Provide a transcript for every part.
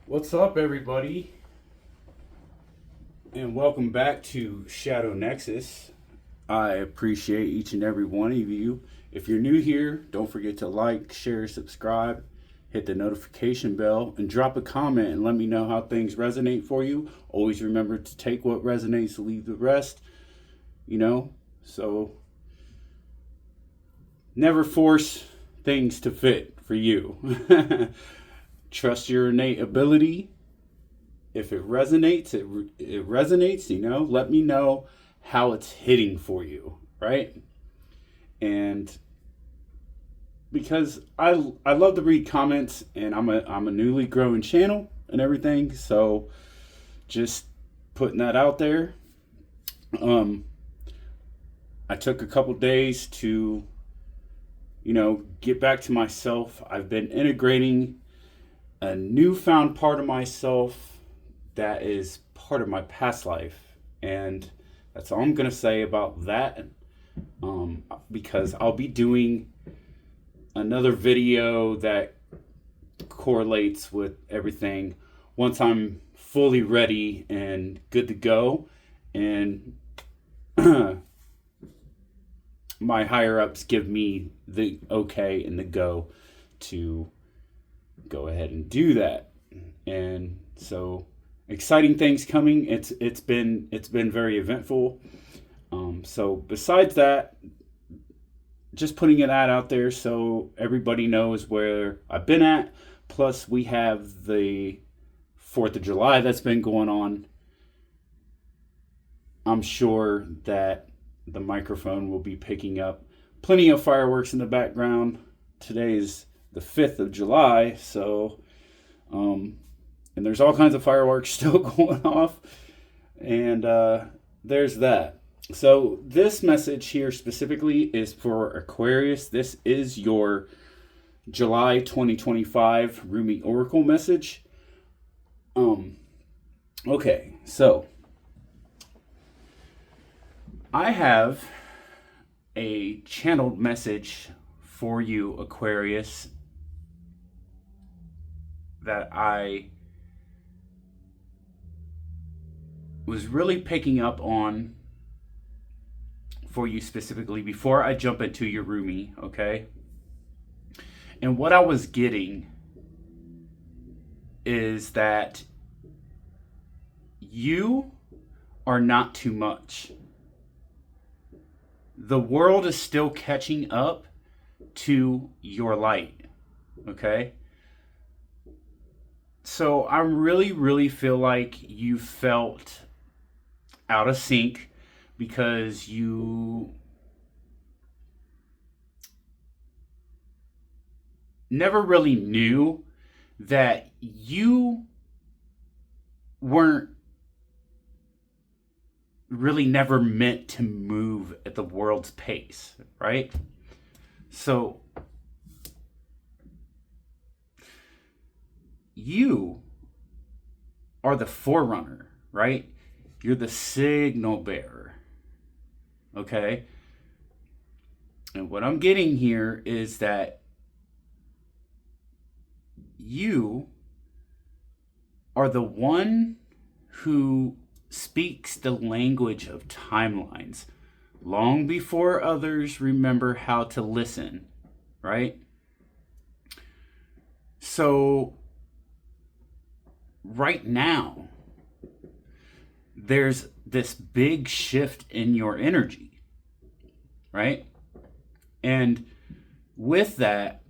What's up, everybody? And welcome back to Shadow Nexus. I appreciate each and every one of you. If you're new here, don't forget to like, share, subscribe, hit the notification bell, and drop a comment and let me know how things resonate for you. Always remember to take what resonates, leave the rest, So never force things to fit for you. Trust your innate ability. If it resonates, it resonates, let me know how it's hitting for you, right? And because I love to read comments, and I'm a newly growing channel and everything, so just putting that out there. I took a couple days to get back to myself. I've been integrating a newfound part of myself that is part of my past life, and that's all I'm gonna say about that. Because I'll be doing another video that correlates with everything once I'm fully ready and good to go, and my higher ups give me the okay and the go to go ahead and do that. And so exciting things coming. It's been very eventful. So besides that, just putting it out there so everybody knows where I've been at. Plus, we have the 4th of July that's been going on. I'm sure that the microphone will be picking up plenty of fireworks in the background. Today is the 5th of July, so and there's all kinds of fireworks still going off, and there's that. So this message here specifically is for Aquarius. This is your July 2025 Rumi Oracle message. Okay, so I have a channeled message for you, Aquarius, that I was really picking up on for you specifically before I jump into your Rumi, okay? And what I was getting is that you are not too much. The world is still catching up to your light, okay? So I really feel like you felt out of sync because you never really knew that you weren't really never meant to move at the world's pace, right? So you are the forerunner, right? You're the signal bearer, okay? And what I'm getting here is that you are the one who speaks the language of timelines long before others remember how to listen, right? So right now, there's this big shift in your energy, right? And with that,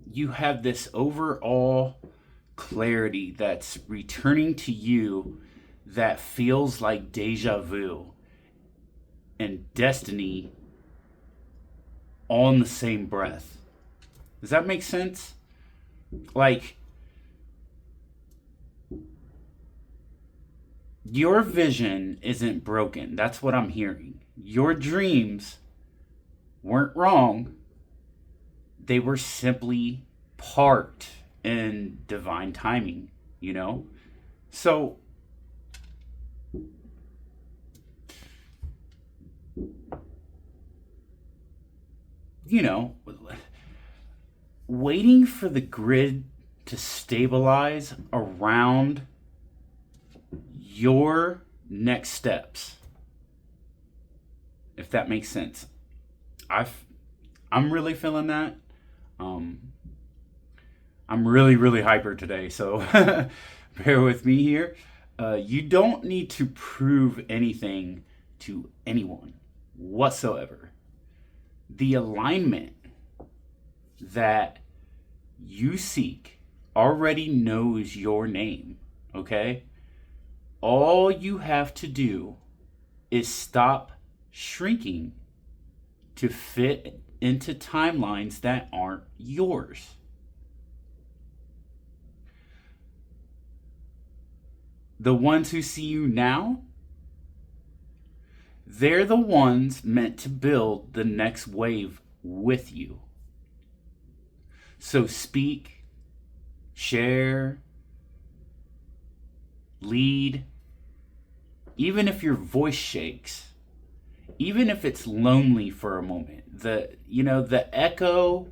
you have this overall clarity that's returning to you that feels like deja vu and destiny all in the same breath. Does that make sense? Like, your vision isn't broken. That's what I'm hearing. Your dreams weren't wrong. They were simply part in divine timing, So waiting for the grid to stabilize around your next steps, if that makes sense. I'm really feeling that. I'm really hyper today, so bear with me here. You don't need to prove anything to anyone whatsoever. The alignment that you seek already knows your name, okay? All you have to do is stop shrinking to fit into timelines that aren't yours. The ones who see you now, they're the ones meant to build the next wave with you. So speak, share, lead, even if your voice shakes, even if it's lonely for a moment. The echo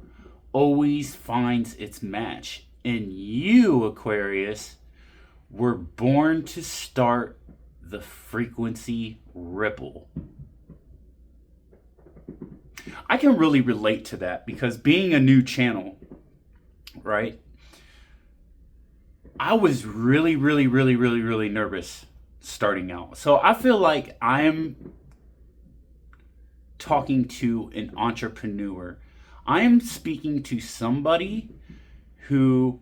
always finds its match. And you, Aquarius, were born to start the frequency ripple. I can really relate to that because being a new channel, right? I was really nervous starting out. So I feel like I'm talking to an entrepreneur. I am speaking to somebody who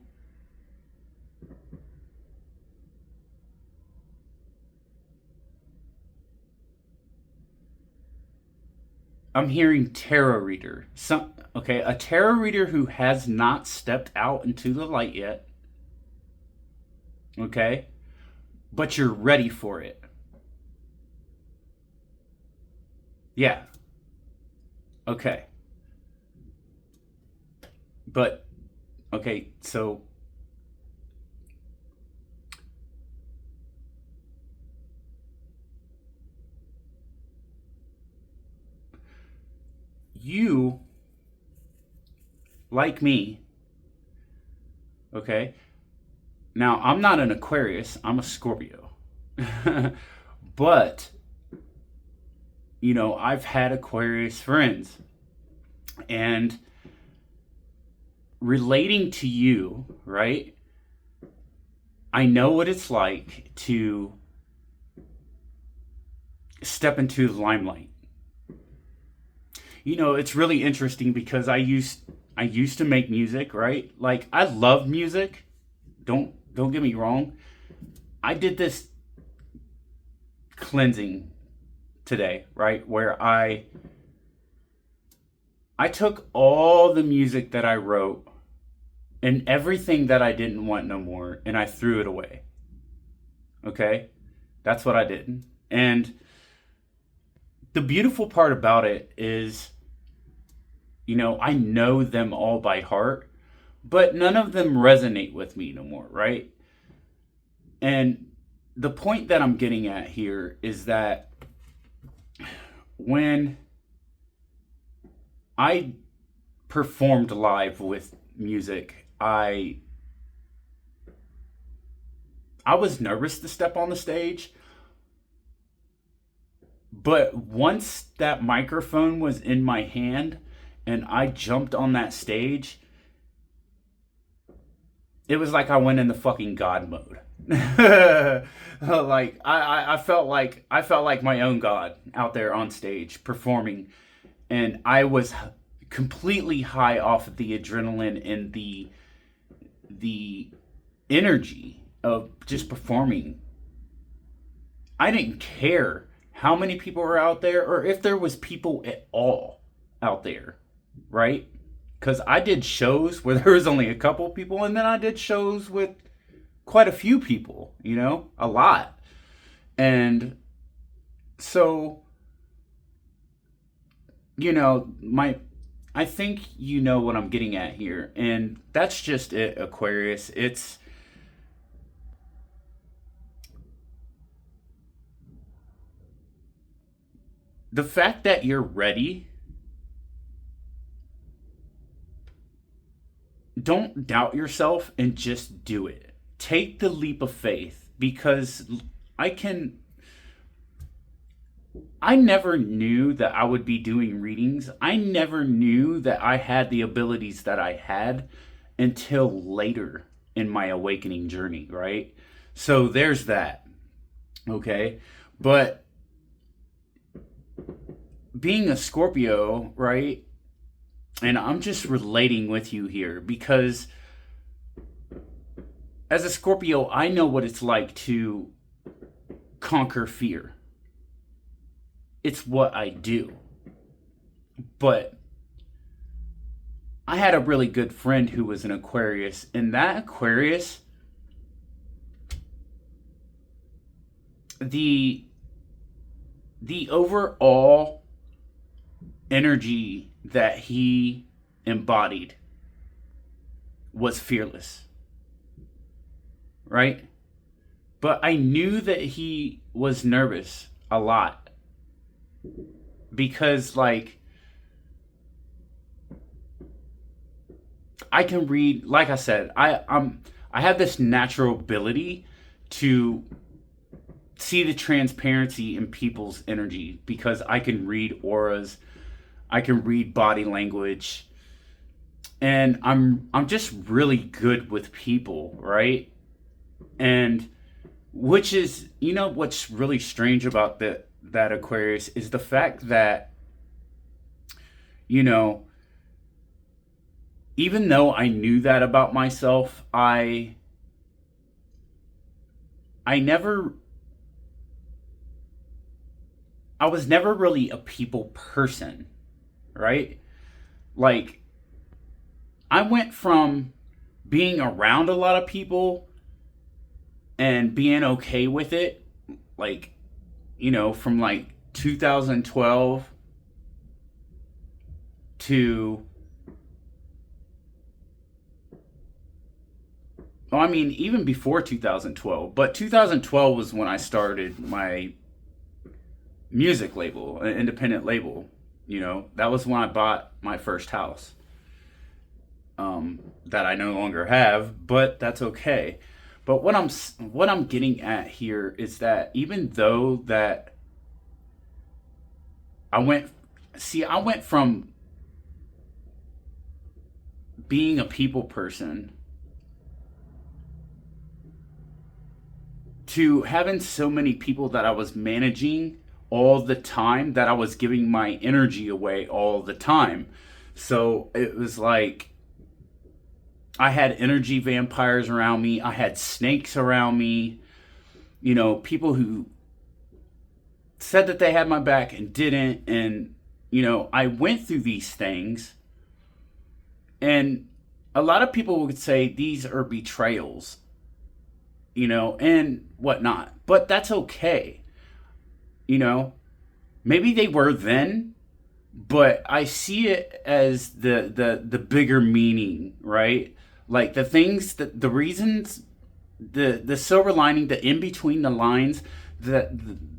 I'm hearing tarot reader. A tarot reader who has not stepped out into the light yet. Okay? But you're ready for it. Yeah. Okay. But okay, so you, like me, okay? Now, I'm not an Aquarius, I'm a Scorpio. But, I've had Aquarius friends. And relating to you, right? I know what it's like to step into the limelight. It's really interesting because I used to make music, right? Like, I love music. Don't get me wrong. I did this cleansing today, right? Where I took all the music that I wrote and everything that I didn't want no more, and I threw it away. Okay? That's what I did. And the beautiful part about it is, I know them all by heart, but none of them resonate with me no more, right? And the point that I'm getting at here is that when I performed live with music, I was nervous to step on the stage. But once that microphone was in my hand and I jumped on that stage, it was like I went into fucking God mode. Like I felt like my own God out there on stage performing, and I was completely high off of the adrenaline and the energy of just performing. I didn't care how many people were out there or if there was people at all out there, right? Because I did shows where there was only a couple people, and then I did shows with quite a few people, a lot. And so, I think you know what I'm getting at here. And that's just it, Aquarius. It's the fact that you're ready don't doubt yourself and just do it. Take the leap of faith, because I can I never knew that I would be doing readings. I never knew that I had the abilities that I had until later in my awakening journey, right? So there's that. Okay? But being a Scorpio, right? And I'm just relating with you here because as a Scorpio, I know what it's like to conquer fear. It's what I do. But I had a really good friend who was an Aquarius, and that Aquarius, the overall energy that he embodied was fearless, right? But I knew that he was nervous a lot because, like, I can read, like I said, I have this natural ability to see the transparency in people's energy because I can read auras, I can read body language, and I'm just really good with people, right? And which is, you know, what's really strange about that Aquarius is the fact that, you know, even though I knew that about myself, I never I was never really a people person, right? Like, I went from being around a lot of people and being okay with it, like, you know, from like 2012 to, well, I mean, even before 2012, but 2012 was when I started my music label, an independent label. You know, that was when I bought my first house, that I no longer have, but that's okay. But what I'm getting at here is that even though that I went, I went from being a people person to having so many people that I was managing all the time that I was giving my energy away all the time. So it was like I had energy vampires around me, I had snakes around me, you know, people who said that they had my back and didn't. And, you know, I went through these things, and a lot of people would say these are betrayals, you know, and whatnot. But that's okay. You know, maybe they were then, but I see it as the bigger meaning, right? Like the things that the reasons, the silver lining, the in between the lines, the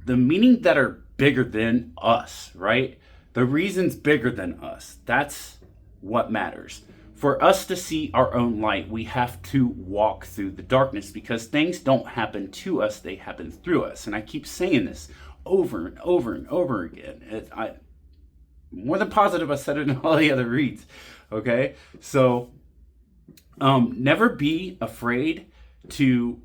meaning that are bigger than us, right? The reasons bigger than us. That's what matters. For us to see our own light, we have to walk through the darkness because things don't happen to us, they happen through us. And I keep saying this over and over and over again. I more than positive I said it in all the other reads. Okay? So never be afraid to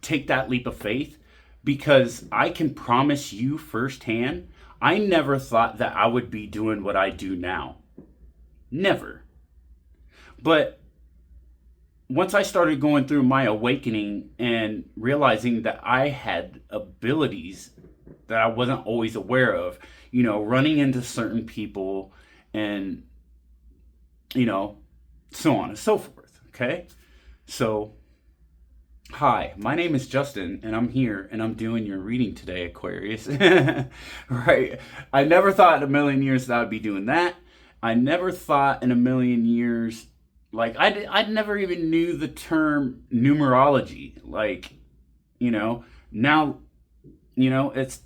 take that leap of faith, because I can promise you firsthand, I never thought that I would be doing what I do now. Never. But once I started going through my awakening and realizing that I had abilities that I wasn't always aware of, you know, running into certain people and, you know, so on and so forth. Okay? So, hi, my name is Justin, and I'm here, and I'm doing your reading today, Aquarius. Right? I never thought in a million years that I would be doing that. I never thought in a million years, like, I never even knew the term numerology. Like, you know, now, you know, it's,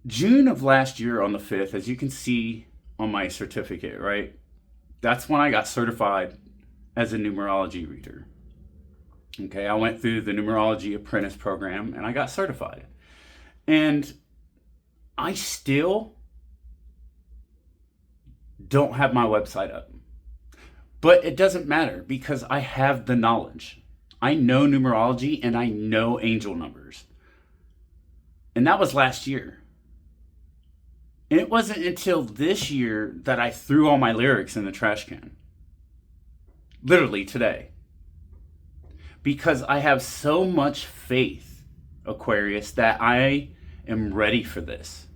June of last year on the 5th, as you can see on my certificate, right? That's when I got certified as a numerology reader. Okay, I went through the numerology apprentice program and I got certified. And I still don't have my website up. But it doesn't matter because I have the knowledge. I know numerology and I know angel numbers. And that was last year. And it wasn't until this year that I threw all my lyrics in the trash can. Literally today. Because I have so much faith, Aquarius, that I am ready for this.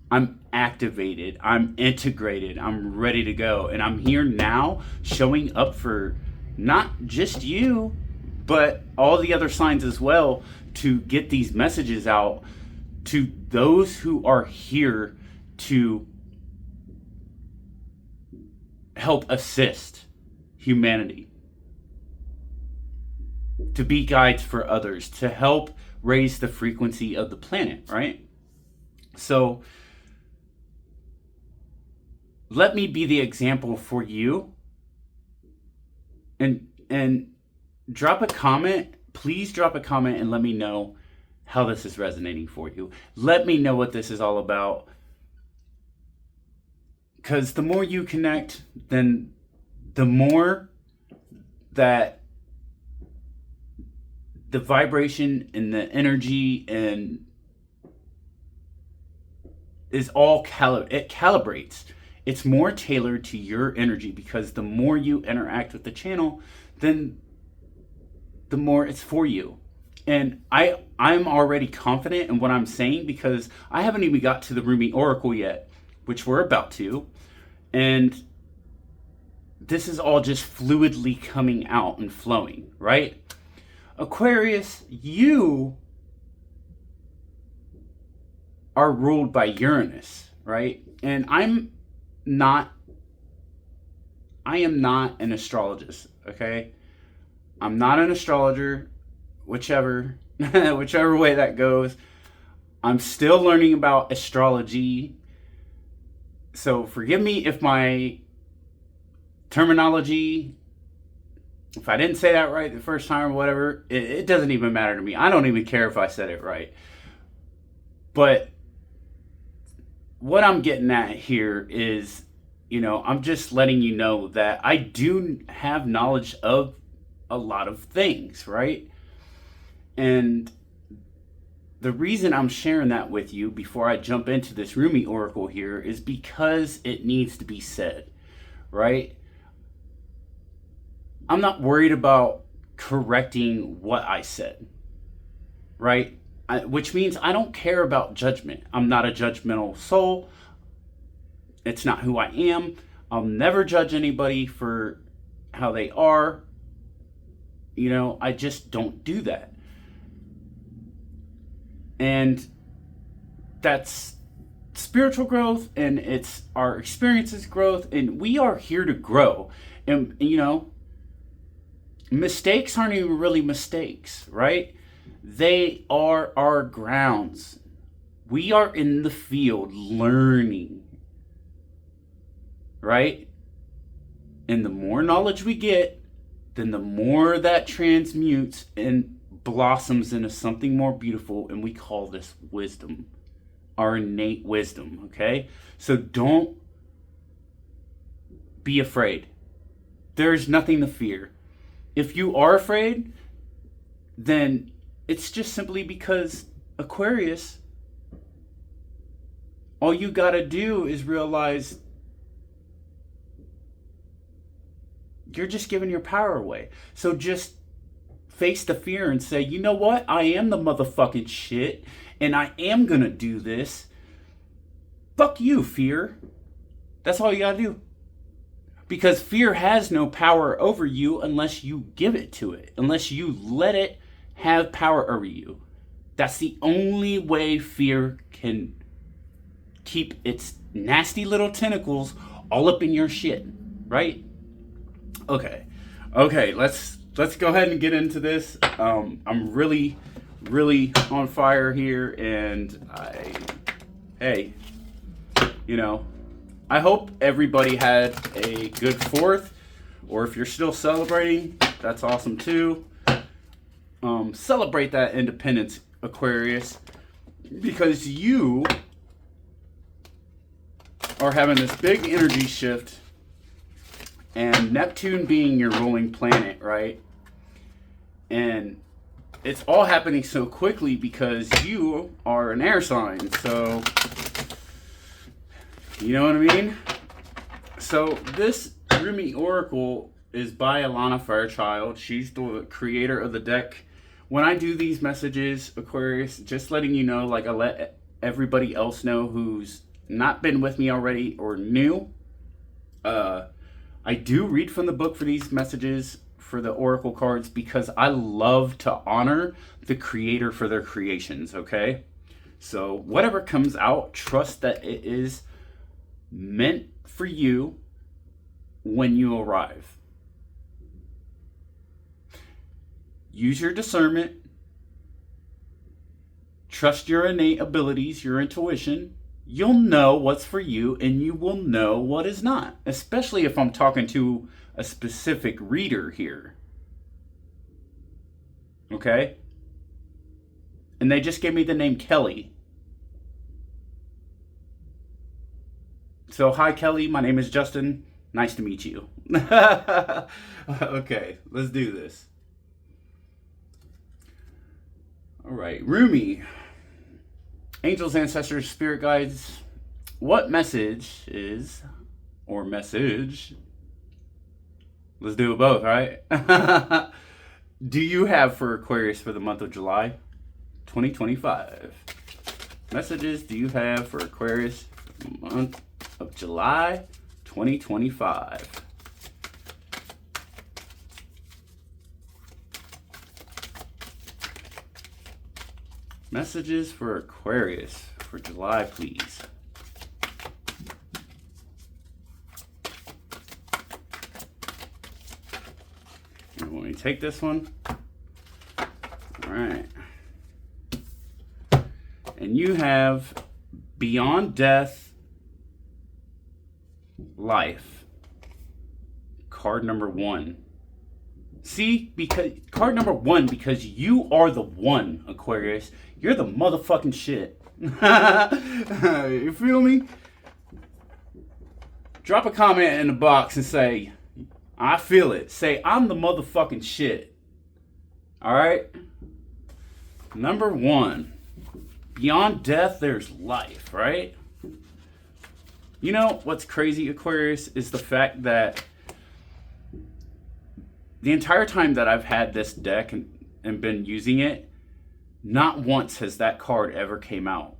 I'm activated. I'm integrated. I'm ready to go. And I'm here now showing up for not just you, but all the other signs as well to get these messages out to those who are here to help assist humanity, to be guides for others, to help raise the frequency of the planet, right? So let me be the example for you, and drop a comment. Please drop a comment and let me know how this is resonating for you. Let me know what this is all about. Because the more you connect, then the more that the vibration and the energy and is all it calibrates. It's more tailored to your energy, because the more you interact with the channel, then the more it's for you. And I'm already confident in what I'm saying because I haven't even got to the Rumi Oracle yet, which we're about to. And this is all just fluidly coming out and flowing, right? Aquarius, you are ruled by Uranus, right? And I am not an astrologist, okay? I'm not an astrologer, whichever way that goes. I'm still learning about astrology. So forgive me if my terminology, if I didn't say that right the first time or whatever, it doesn't even matter to me. I don't even care if I said it right. But what I'm getting at here is, I'm just letting you know that I do have knowledge of a lot of things, right? And the reason I'm sharing that with you before I jump into this Rumi Oracle here is because it needs to be said, right? I'm not worried about correcting what I said, right? Which means I don't care about judgment. I'm not a judgmental soul. It's not who I am. I'll never judge anybody for how they are. I just don't do that. And that's spiritual growth, and it's our experiences growth, and we are here to grow. And mistakes aren't even really mistakes, right? They are our grounds. We are in the field learning, right? And the more knowledge we get, then the more that transmutes and blossoms into something more beautiful, and we call this wisdom, our innate wisdom, okay? So don't be afraid. There's nothing to fear. If you are afraid, then it's just simply because, Aquarius, all you gotta do is realize you're just giving your power away. So just face the fear and say, you know what? I am the motherfucking shit, and I am gonna do this. Fuck you, fear. That's all you gotta do. Because fear has no power over you unless you give it to it, unless you let it have power over you. That's the only way fear can keep its nasty little tentacles all up in your shit, right? Okay, let's let's go ahead and get into this. I'm really on fire here, and hey, you know, I hope everybody had a good 4th, or if you're still celebrating, that's awesome too. Celebrate that independence, Aquarius, because you are having this big energy shift, and Neptune being your ruling planet, right? And it's all happening so quickly because you are an air sign. So, you know what I mean? So this Rumi Oracle is by Alana Fairchild. She's the creator of the deck. When I do these messages, Aquarius, just letting you know, like I let everybody else know who's not been with me already or new. I do read from the book for these messages, for the oracle cards, because I love to honor the creator for their creations, okay? So whatever comes out, trust that it is meant for you when you arrive. Use your discernment. Trust your innate abilities, your intuition. You'll know what's for you, and you will know what is not, especially if I'm talking to a specific reader here. Okay? And they just gave me the name Kelly. So, hi Kelly, my name is Justin. Nice to meet you. Okay, let's do this. All right, Rumi. Angels, ancestors, spirit guides, what message is, or message, let's do it both, right? Do you have for Aquarius for the month of July 2025? Messages do you have for Aquarius for the month of July 2025? Messages for Aquarius for July, please. And when we take this one, all right. And you have Beyond Death, Life. Card number 1. See, because card number 1, because you are the one, Aquarius. You're the motherfucking shit. You feel me? Drop a comment in the box and say, I feel it. Say, I'm the motherfucking shit. Alright? Number 1. Beyond death, there's life, right? You know what's crazy, Aquarius, is the fact that the entire time that I've had this deck and been using it, not once has that card ever came out.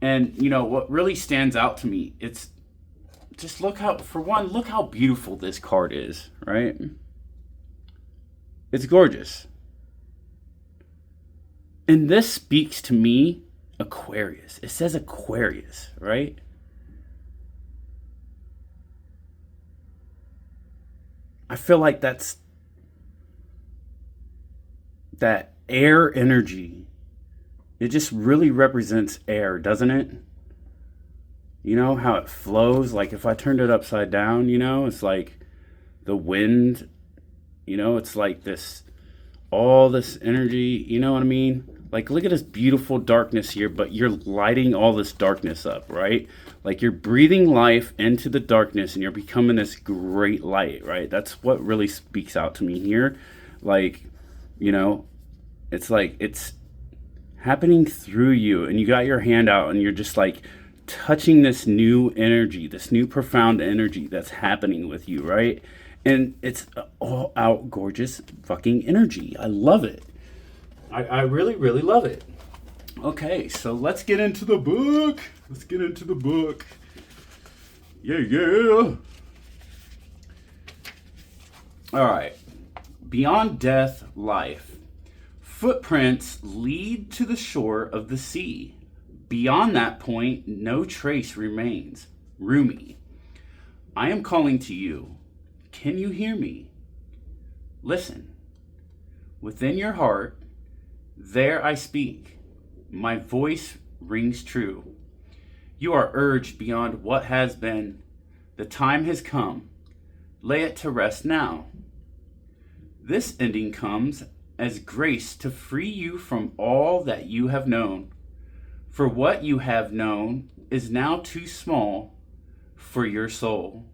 And, you know, what really stands out to me, it's just look how beautiful this card is, right? It's gorgeous. And this speaks to me, Aquarius. It says Aquarius, right? I feel like that's that air energy. It just really represents air, doesn't it? You know how it flows? Like if I turned it upside down, you know, it's like the wind, you know, it's like this, all this energy, you know what I mean? Like look at this beautiful darkness here, but you're lighting all this darkness up, right? Like you're breathing life into the darkness and you're becoming this great light, right? That's what really speaks out to me here. Like, you know, it's like it's happening through you and you got your hand out and you're just like touching this new energy, this new profound energy that's happening with you, right? And it's all out gorgeous fucking energy. I love it. I really, really love it. Okay, so let's get into the book. Let's get into the book. Yeah. All right. Beyond death, life. Footprints lead to the shore of the sea. Beyond that point, no trace remains. Rumi. I am calling to you. Can you hear me? Listen. Within your heart, there I speak. My voice rings true. You are urged beyond what has been. The time has come. Lay it to rest now. This ending comes as grace to free you from all that you have known. For what you have known is now too small for your soul.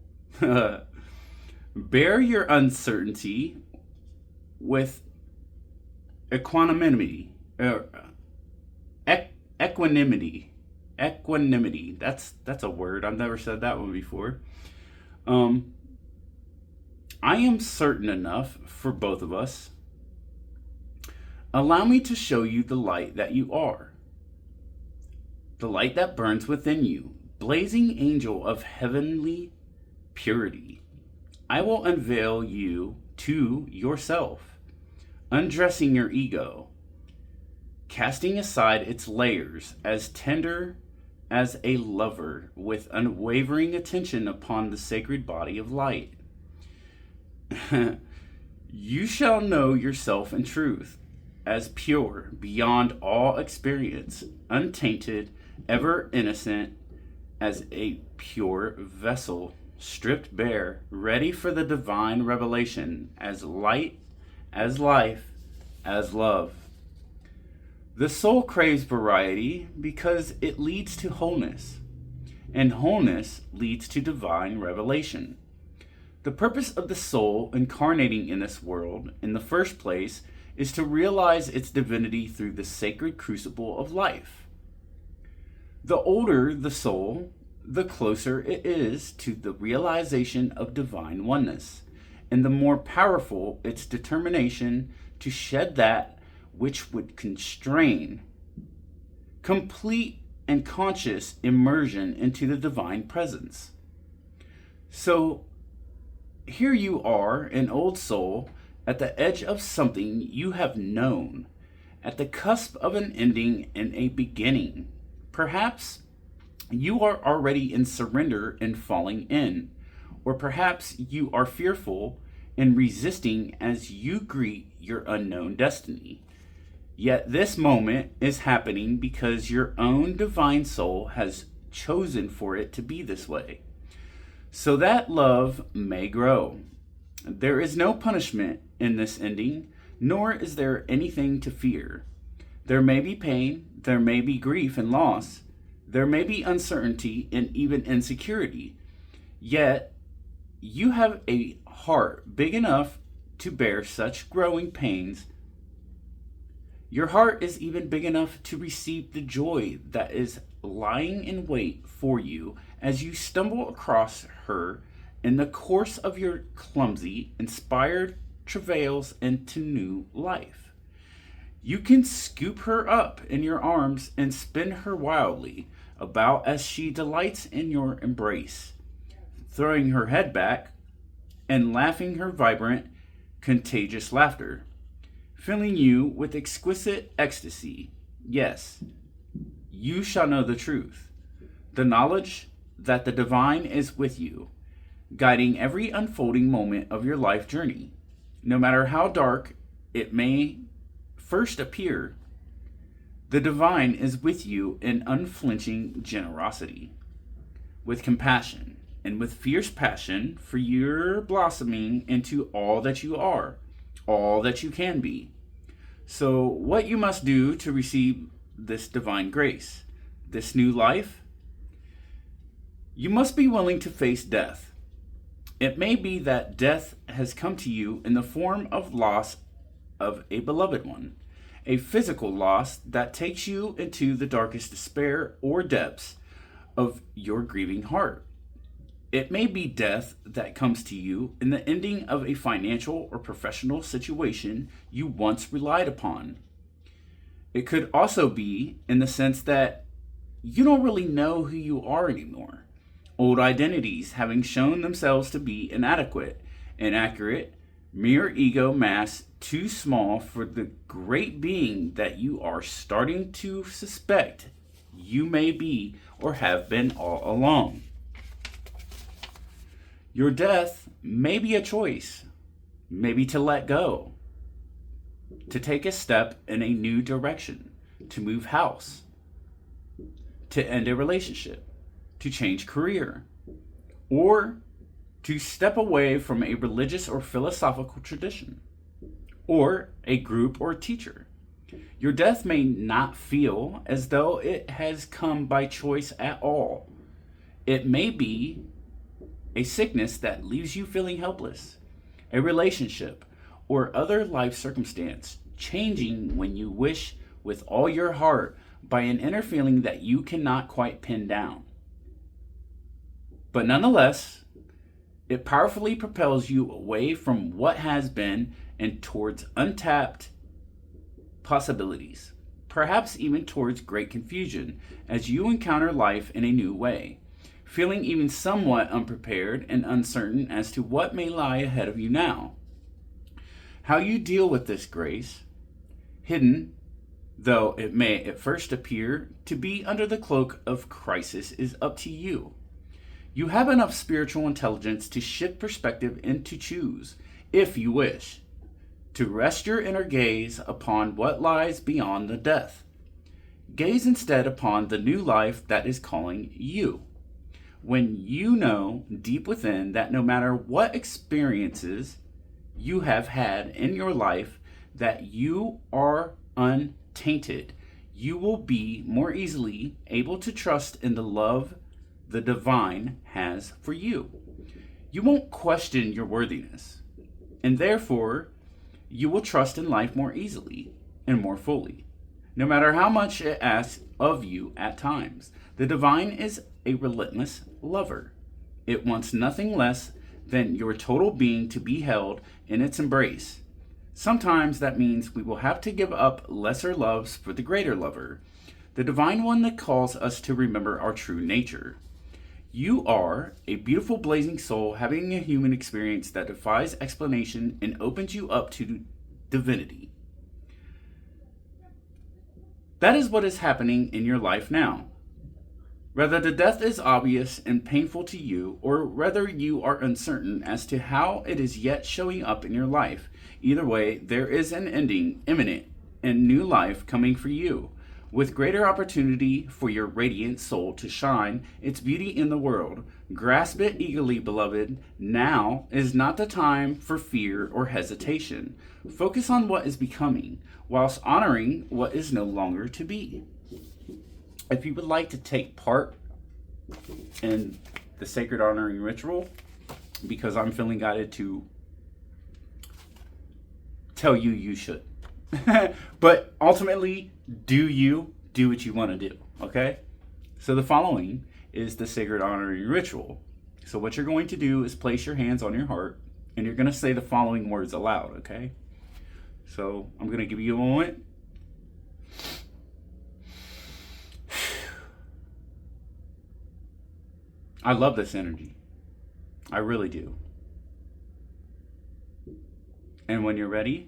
Bear your uncertainty with equanimity. Equanimity. That's a word. I've never said that one before. I am certain enough for both of us. Allow me to show you the light that you are. The light that burns within you, blazing angel of heavenly purity. I will unveil you to yourself, undressing your ego, casting aside its layers as tender as a lover with unwavering attention upon the sacred body of light. You shall know yourself in truth, as pure, beyond all experience, untainted, ever innocent, as a pure vessel, stripped bare, ready for the divine revelation, as light, as life, as love. The soul craves variety because it leads to wholeness, and wholeness leads to divine revelation. The purpose of the soul incarnating in this world, in the first place, is to realize its divinity through the sacred crucible of life. The older the soul, the closer it is to the realization of divine oneness, and the more powerful its determination to shed that which would constrain complete and conscious immersion into the divine presence. So, here you are, an old soul, at the edge of something you have known, at the cusp of an ending and a beginning. Perhaps you are already in surrender and falling in, or perhaps you are fearful and resisting as you greet your unknown destiny. Yet this moment is happening because your own divine soul has chosen for it to be this way, so that love may grow. There is no punishment in this ending, nor is there anything to fear. There may be pain, there may be grief and loss, there may be uncertainty and even insecurity, yet you have a heart big enough to bear such growing pains. Your heart is even big enough to receive the joy that is lying in wait for you as you stumble across her in the course of your clumsy, inspired travails into new life. You can scoop her up in your arms and spin her wildly about as she delights in your embrace, throwing her head back and laughing her vibrant, contagious laughter, filling you with exquisite ecstasy. Yes, you shall know the truth, the knowledge that the divine is with you, guiding every unfolding moment of your life journey. No matter how dark it may first appear, the divine is with you in unflinching generosity, with compassion, and with fierce passion for your blossoming into all that you are, all that you can be. So, what you must do to receive this divine grace, this new life? You must be willing to face death. It may be that death has come to you in the form of loss of a beloved one, a physical loss that takes you into the darkest despair or depths of your grieving heart. It may be death that comes to you in the ending of a financial or professional situation you once relied upon. It could also be in the sense that you don't really know who you are anymore. Old identities having shown themselves to be inadequate, inaccurate, mere ego mass too small for the great being that you are starting to suspect you may be or have been all along. Your death may be a choice, maybe to let go, to take a step in a new direction, to move house, to end a relationship, to change career, or to step away from a religious or philosophical tradition, or a group or teacher. Your death may not feel as though it has come by choice at all. It may be a sickness that leaves you feeling helpless, a relationship, or other life circumstance changing when you wish with all your heart by an inner feeling that you cannot quite pin down. But nonetheless, it powerfully propels you away from what has been and towards untapped possibilities, perhaps even towards great confusion as you encounter life in a new way, feeling even somewhat unprepared and uncertain as to what may lie ahead of you now. How you deal with this grace, hidden though it may at first appear to be under the cloak of crisis, is up to you. You have enough spiritual intelligence to shift perspective and to choose, if you wish, to rest your inner gaze upon what lies beyond the death. Gaze instead upon the new life that is calling you. When you know deep within that no matter what experiences you have had in your life, that you are untainted, you will be more easily able to trust in the love the divine has for you. You won't question your worthiness, and therefore you will trust in life more easily and more fully, no matter how much it asks of you at times. The divine is a relentless lover. It wants nothing less than your total being to be held in its embrace. Sometimes that means we will have to give up lesser loves for the greater lover, the divine one that calls us to remember our true nature. You are a beautiful blazing soul having a human experience that defies explanation and opens you up to divinity. That is what is happening in your life now. Whether the death is obvious and painful to you, or whether you are uncertain as to how it is yet showing up in your life, either way, there is an ending imminent and new life coming for you, with greater opportunity for your radiant soul to shine its beauty in the world. Grasp it eagerly, beloved. Now is not the time for fear or hesitation. Focus on what is becoming, whilst honoring what is no longer to be. If you would like to take part in the sacred honoring ritual, because I'm feeling guided to tell you you should. But ultimately, do what you want to do, okay? So the following is the sacred honoring ritual. So what you're going to do is place your hands on your heart, and you're going to say the following words aloud, okay? So I'm going to give you a moment. I love this energy. I really do. And when you're ready,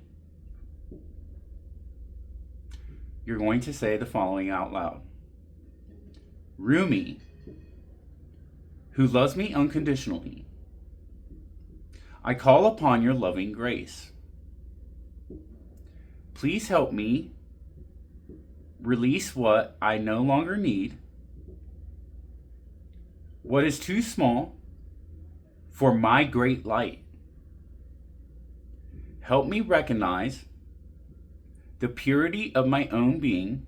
you're going to say the following out loud. Rumi, who loves me unconditionally, I call upon your loving grace. Please help me release what I no longer need, what is too small for my great light. Help me recognize the purity of my own being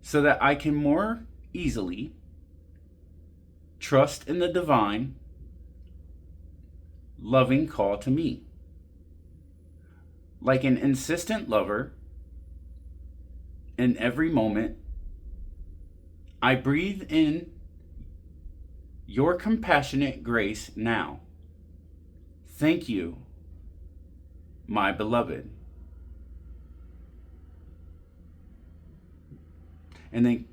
so that I can more easily trust in the divine, loving call to me. Like an insistent lover, in every moment, I breathe in your compassionate grace now. Thank you, my beloved. And then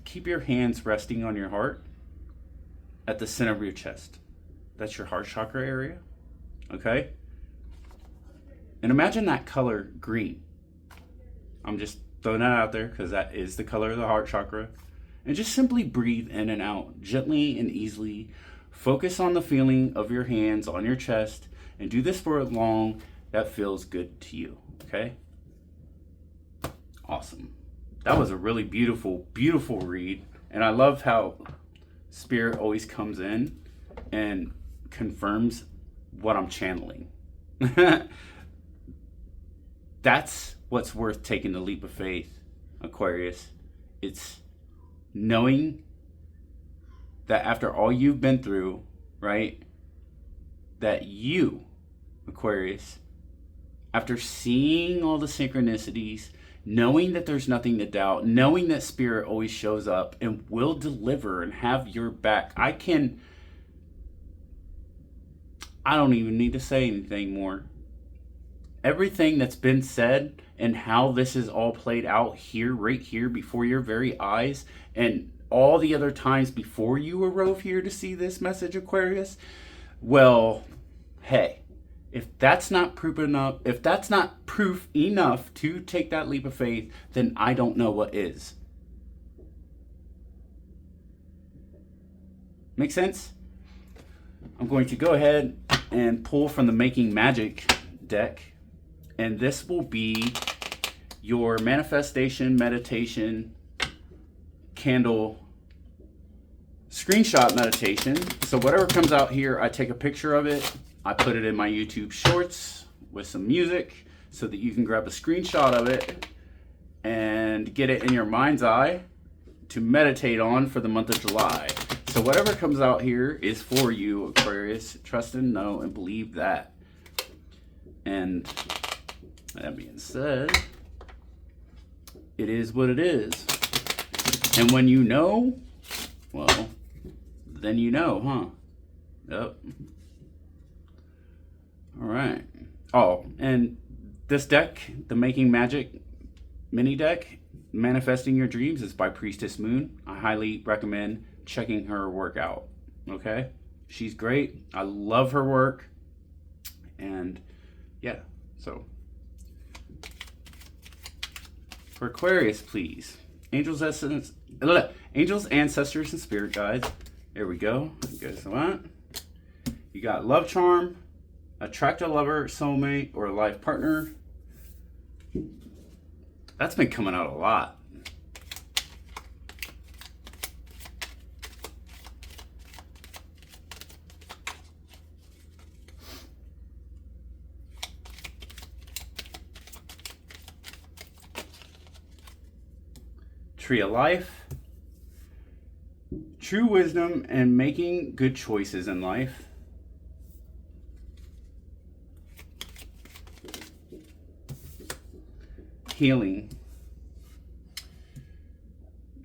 keep your hands resting on your heart at the center of your chest. That's your heart chakra area. Okay? And imagine that color green. I'm just throwing that out there because that is the color of the heart chakra. And just simply breathe in and out, gently and easily. Focus on the feeling of your hands on your chest and do this for as long that feels good to you. Okay? Awesome. That was a really beautiful, beautiful read. And I love how Spirit always comes in and confirms what I'm channeling. That's what's worth taking the leap of faith, Aquarius. It's knowing that after all you've been through, right, that you, Aquarius, after seeing all the synchronicities, knowing that there's nothing to doubt, knowing that Spirit always shows up and will deliver and have your back, I don't even need to say anything more. Everything that's been said and how this is all played out here, right here, before your very eyes, and all the other times before you arrive here to see this message, Aquarius, well, hey, if that's not proof enough, if that's not proof enough to take that leap of faith, then I don't know what is. Make sense? I'm going to go ahead and pull from the Making Magic deck, and this will be your manifestation meditation candle screenshot meditation. So whatever comes out here, I take a picture of it, I put it in my YouTube shorts with some music so that you can grab a screenshot of it and get it in your mind's eye to meditate on for the month of July. So whatever comes out here is for you, Aquarius. Trust and know and believe that. And that being said, it is what it is. And when you know, well, then you know, huh? Yep. All right. Oh, and this deck, the Making Magic mini deck, Manifesting Your Dreams, is by Priestess Moon. I highly recommend checking her work out. Okay? She's great. I love her work. And yeah, so for Aquarius, please. Angels, ancestors, and spirit guides. There we go. Guess what? You got love charm, attract a lover, soulmate, or a life partner. That's been coming out a lot. Tree of Life, true wisdom and making good choices in life. Healing,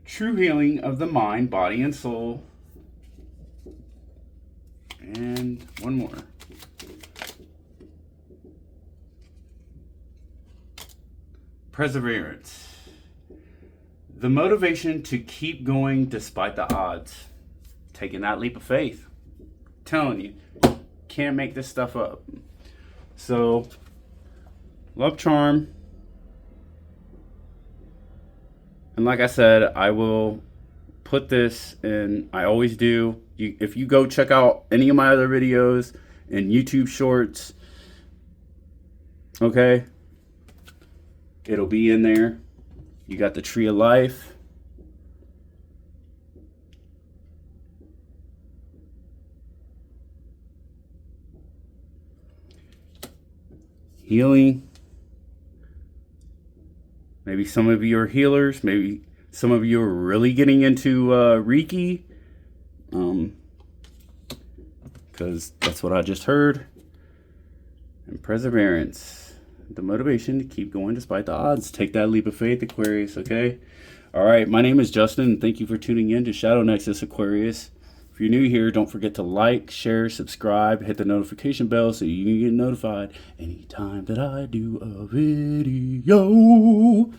true healing of the mind, body, and soul. And one more. Perseverance, the motivation to keep going despite the odds. Taking that leap of faith. Telling you, can't make this stuff up. So, love charm. And like I said, I will put this in, I always do. If you go check out any of my other videos and YouTube shorts, okay, it'll be in there. You got the Tree of Life. Healing. Maybe some of you are healers. Maybe some of you are really getting into Reiki. Because that's what I just heard. And perseverance. The motivation to keep going despite the odds. Take that leap of faith, Aquarius, okay? All right, my name is Justin, and thank you for tuning in to Shadow Nexus, Aquarius. If you're new here, don't forget to like, share, subscribe, hit the notification bell so you can get notified anytime that I do a video.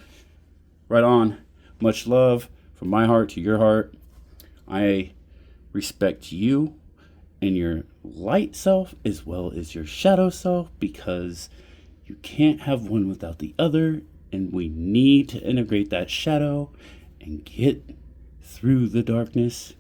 Right on. Much love from my heart to your heart. I respect you and your light self as well as your shadow self, because you can't have one without the other, and we need to integrate that shadow and get through the darkness,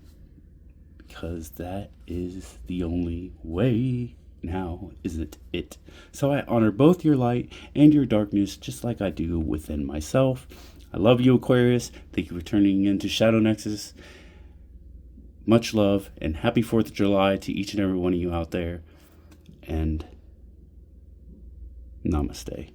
because that is the only way. And how isn't it? So I honor both your light and your darkness, just like I do within myself. I love you, Aquarius. Thank you for turning into Shadow Nexus. Much love and happy 4th of July to each and every one of you out there. And namaste.